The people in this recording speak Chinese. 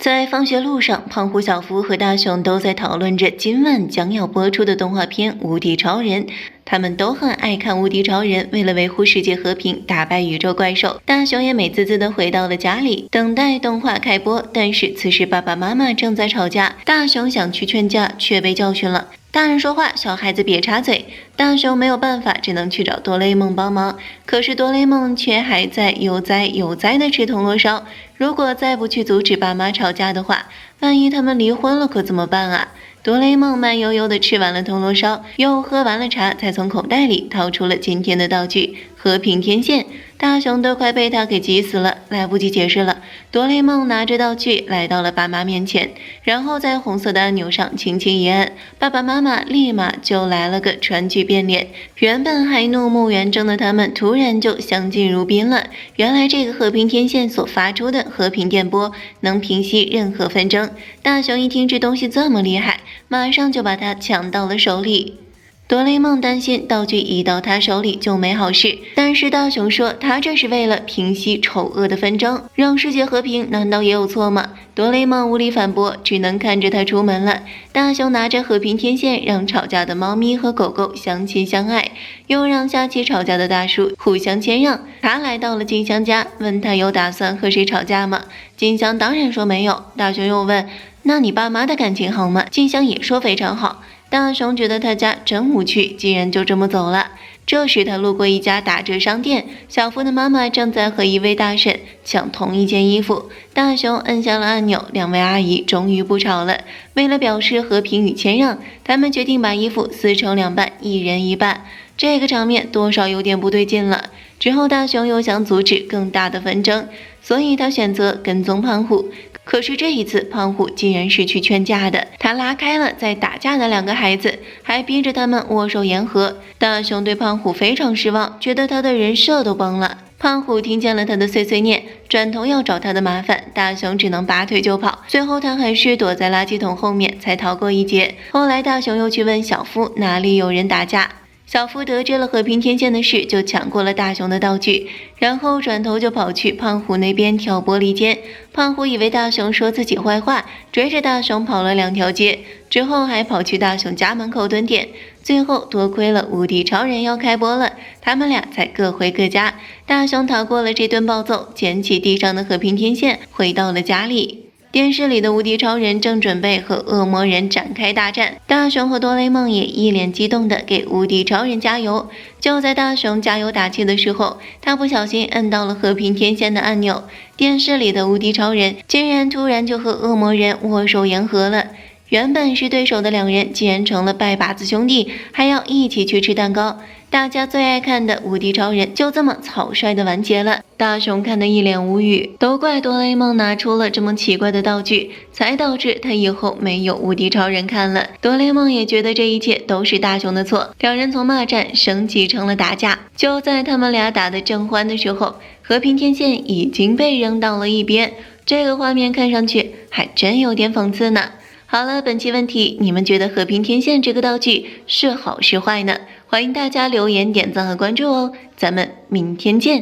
在放学路上，胖虎、小夫和大雄都在讨论着今晚将要播出的动画片《无敌超人》。他们都很爱看《无敌超人》，为了维护世界和平，打败宇宙怪兽。大雄也美滋滋地回到了家里，等待动画开播。但是此时爸爸妈妈正在吵架，大雄想去劝架，却被教训了。大人说话，小孩子别插嘴。大雄没有办法，只能去找哆啦 A 梦帮忙。可是哆啦 A 梦却还在悠哉悠哉地吃铜锣烧。如果再不去阻止爸妈吵架的话，万一他们离婚了可怎么办啊？哆啦 A 梦慢悠悠地吃完了铜锣烧，又喝完了茶，才从口袋里掏出了今天的道具——和平天线。大雄都快被他给急死了，来不及解释了。哆啦 A 梦拿着道具来到了爸妈面前，然后在红色的按钮上轻轻一按，爸爸妈妈立马就来了个川剧变脸。原本还怒目圆睁的他们，突然就相敬如宾了。原来这个和平天线所发出的和平电波能平息任何纷争。大雄一听这东西这么厉害，马上就把它抢到了手里。哆啦 A 梦担心道具一到他手里就没好事，但是大雄说他这是为了平息丑恶的纷争，让世界和平，难道也有错吗？哆啦 A 梦无力反驳，只能看着他出门了。大雄拿着和平天线，让吵架的猫咪和狗狗相亲相爱，又让下棋吵架的大叔互相谦让。他来到了金香家，问他有打算和谁吵架吗？金香当然说没有。大雄又问，那你爸妈的感情好吗？金香也说非常好。大雄觉得他家真无趣，竟然就这么走了。这时他路过一家打折商店，小夫的妈妈正在和一位大婶抢同一件衣服。大雄摁下了按钮，两位阿姨终于不吵了。为了表示和平与谦让，他们决定把衣服撕成两半，一人一半。这个场面多少有点不对劲了。之后大雄又想阻止更大的纷争，所以他选择跟踪胖虎。可是这一次，胖虎竟然是去劝架的。他拉开了在打架的两个孩子，还逼着他们握手言和。大雄对胖虎非常失望，觉得他的人设都崩了。胖虎听见了他的碎碎念，转头要找他的麻烦，大雄只能拔腿就跑。最后他还是躲在垃圾桶后面才逃过一劫。后来大雄又去问小夫哪里有人打架。小夫得知了和平天线的事，就抢过了大雄的道具，然后转头就跑去胖虎那边跳玻璃间。胖虎以为大雄说自己坏话，追着大雄跑了2条街，之后还跑去大雄家门口蹲点。最后多亏了无敌超人要开播了，他们俩才各回各家。大雄逃过了这顿暴揍，捡起地上的和平天线，回到了家里。电视里的无敌超人正准备和恶魔人展开大战，大雄和哆啦 A 梦也一脸激动地给无敌超人加油。就在大雄加油打气的时候，他不小心摁到了和平天线的按钮，电视里的无敌超人竟然突然就和恶魔人握手言和了。原本是对手的两人竟然成了拜把子兄弟，还要一起去吃蛋糕。大家最爱看的无敌超人就这么草率的完结了。大雄看得一脸无语，都怪哆啦 A 梦拿出了这么奇怪的道具，才导致他以后没有无敌超人看了。哆啦 A 梦也觉得这一切都是大雄的错，两人从骂战升级成了打架。就在他们俩打得正欢的时候，和平天线已经被扔到了一边。这个画面看上去还真有点讽刺呢。好了，本期问题，你们觉得和平天线这个道具是好是坏呢？欢迎大家留言、点赞和关注哦，咱们明天见。